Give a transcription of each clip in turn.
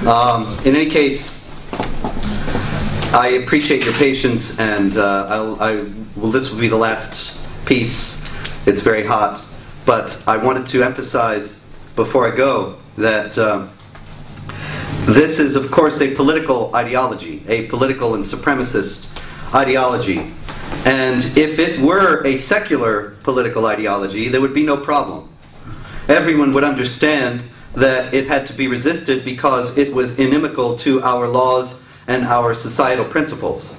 In any case, I appreciate your patience, and this will be the last piece. It's very hot, but I wanted to emphasize before I go that this is, of course, a political ideology, a political and supremacist ideology. And if it were a secular political ideology, there would be no problem. Everyone would understand that it had to be resisted because it was inimical to our laws and our societal principles.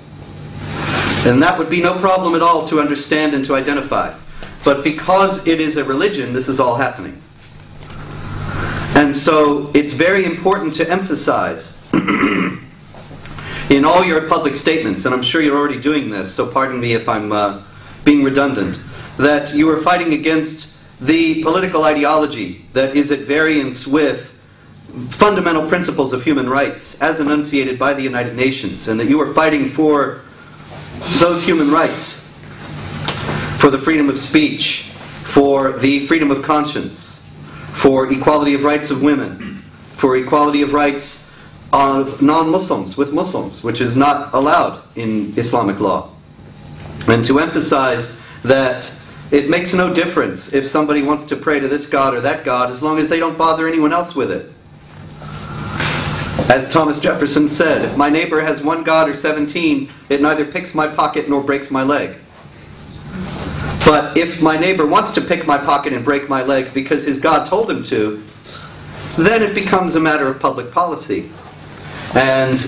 And that would be no problem at all to understand and to identify. But because it is a religion, this is all happening. And so it's very important to emphasize in all your public statements, and I'm sure you're already doing this, so pardon me if I'm being redundant, that you are fighting against the political ideology that is at variance with fundamental principles of human rights as enunciated by the United Nations, and that you are fighting for those human rights, for the freedom of speech, for the freedom of conscience, for equality of rights of women, for equality of rights of non-Muslims with Muslims, which is not allowed in Islamic law. And to emphasize that it makes no difference if somebody wants to pray to this God or that God, as long as they don't bother anyone else with it. As Thomas Jefferson said, if my neighbor has one God or 17, it neither picks my pocket nor breaks my leg. But if my neighbor wants to pick my pocket and break my leg because his God told him to, then it becomes a matter of public policy. And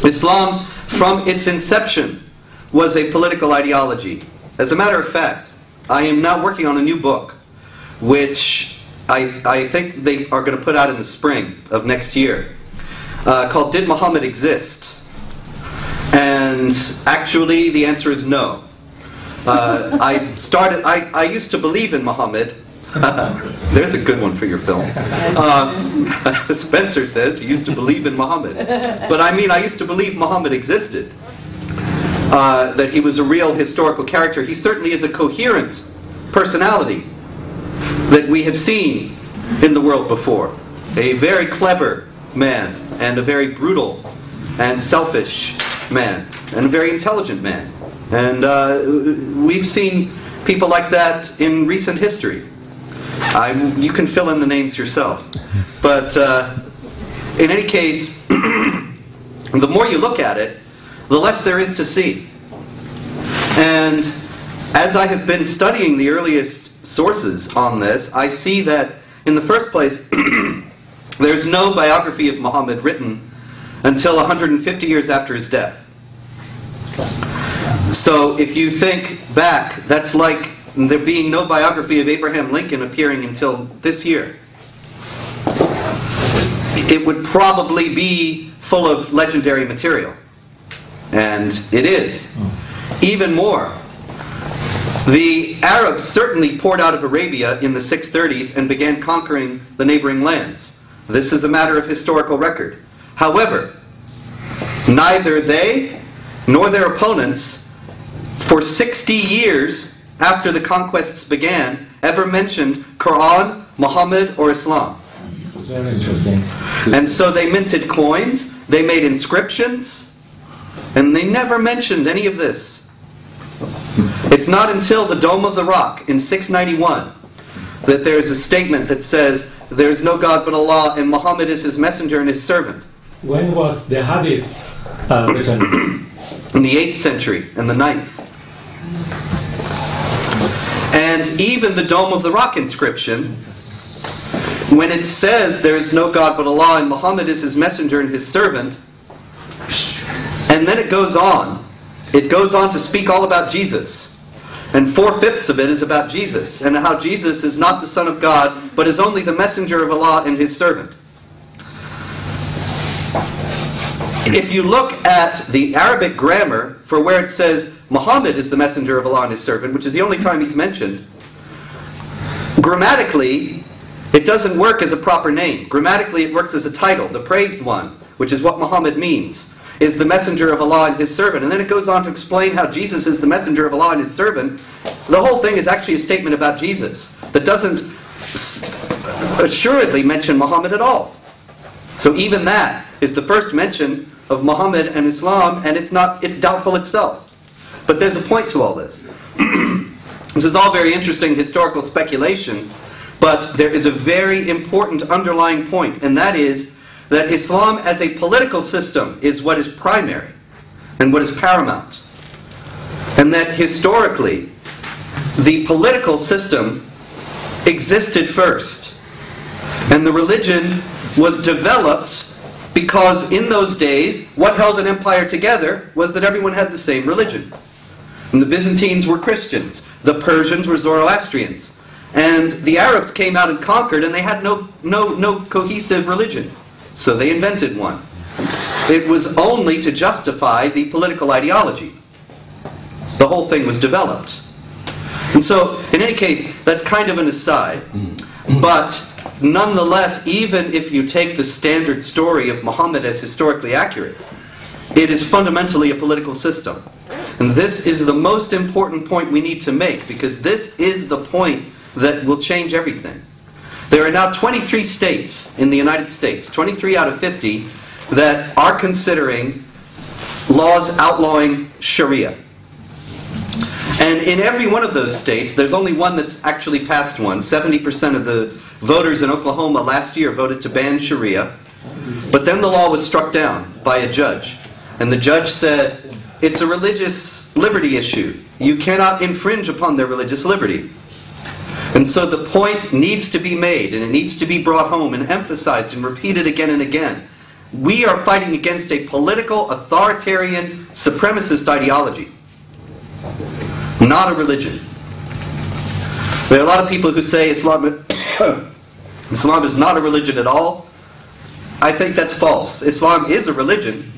Islam, from its inception, was a political ideology. As a matter of fact, I am now working on a new book, which I think they are going to put out in the spring of next year, called Did Muhammad Exist? And actually the answer is no. I used to believe in Muhammad. There's a good one for your film. Spencer says he used to believe in Muhammad. But I mean, I used to believe Muhammad existed. That he was a real historical character. He certainly is a coherent personality that we have seen in the world before. A very clever man, and a very brutal and selfish man, and a very intelligent man. And we've seen people like that in recent history. You can fill in the names yourself. But in any case, the more you look at it, the less there is to see. And as I have been studying the earliest sources on this, I see that, in the first place, there's no biography of Muhammad written until 150 years after his death. So if you think back, that's like there being no biography of Abraham Lincoln appearing until this year. It would probably be full of legendary material. And it is. Even more. The Arabs certainly poured out of Arabia in the 630s and began conquering the neighboring lands. This is a matter of historical record. However, neither they nor their opponents, for 60 years after the conquests began, ever mentioned Quran, Muhammad, or Islam. Very interesting. And so they minted coins, they made inscriptions, and they never mentioned any of this. It's not until the Dome of the Rock in 691 that there's a statement that says, there's no God but Allah, and Muhammad is his messenger and his servant. When was the hadith written? In the 8th century and the 9th. And even the Dome of the Rock inscription, when it says there is no God but Allah and Muhammad is his messenger and his servant, and then it goes on to speak all about Jesus. And 4/5 of it is about Jesus, and how Jesus is not the Son of God, but is only the messenger of Allah and his servant. If you look at the Arabic grammar for where it says Muhammad is the messenger of Allah and his servant, which is the only time he's mentioned, grammatically, it doesn't work as a proper name. Grammatically, it works as a title, the praised one, which is what Muhammad means, is the messenger of Allah and his servant. And then it goes on to explain how Jesus is the messenger of Allah and his servant. The whole thing is actually a statement about Jesus that doesn't assuredly mention Muhammad at all. So even that is the first mention of Muhammad and Islam, and it's doubtful itself. But there's a point to all this. This is all very interesting historical speculation, but there is a very important underlying point, and that is that Islam as a political system is what is primary and what is paramount. And that historically, the political system existed first. And the religion was developed because in those days, what held an empire together was that everyone had the same religion. And the Byzantines were Christians, the Persians were Zoroastrians, and the Arabs came out and conquered, and they had no cohesive religion. So they invented one. It was only to justify the political ideology. The whole thing was developed. And so, in any case, that's kind of an aside. But nonetheless, even if you take the standard story of Muhammad as historically accurate, it is fundamentally a political system. And this is the most important point we need to make, because this is the point that will change everything. There are now 23 states in the United States, 23 out of 50, that are considering laws outlawing Sharia. And in every one of those states, there's only one that's actually passed one. 70% of the voters in Oklahoma last year voted to ban Sharia. But then the law was struck down by a judge. And the judge said, it's a religious liberty issue. You cannot infringe upon their religious liberty. And so the point needs to be made, and it needs to be brought home and emphasized and repeated again and again. We are fighting against a political, authoritarian, supremacist ideology, not a religion. There are a lot of people who say Islam is not a religion at all. I think that's false. Islam is a religion.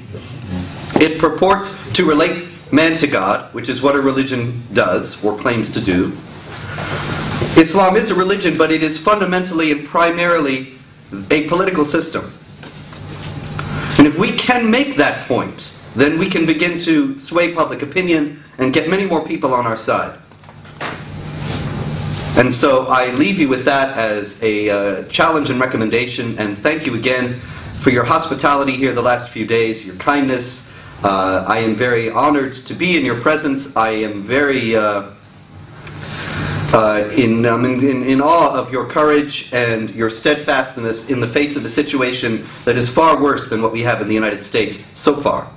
It purports to relate man to God, which is what a religion does, or claims to do. Islam is a religion, but it is fundamentally and primarily a political system. And if we can make that point, then we can begin to sway public opinion and get many more people on our side. And so I leave you with that as a challenge and recommendation, and thank you again for your hospitality here the last few days, your kindness. I am very honored to be in your presence. I am very in awe of your courage and your steadfastness in the face of a situation that is far worse than what we have in the United States so far.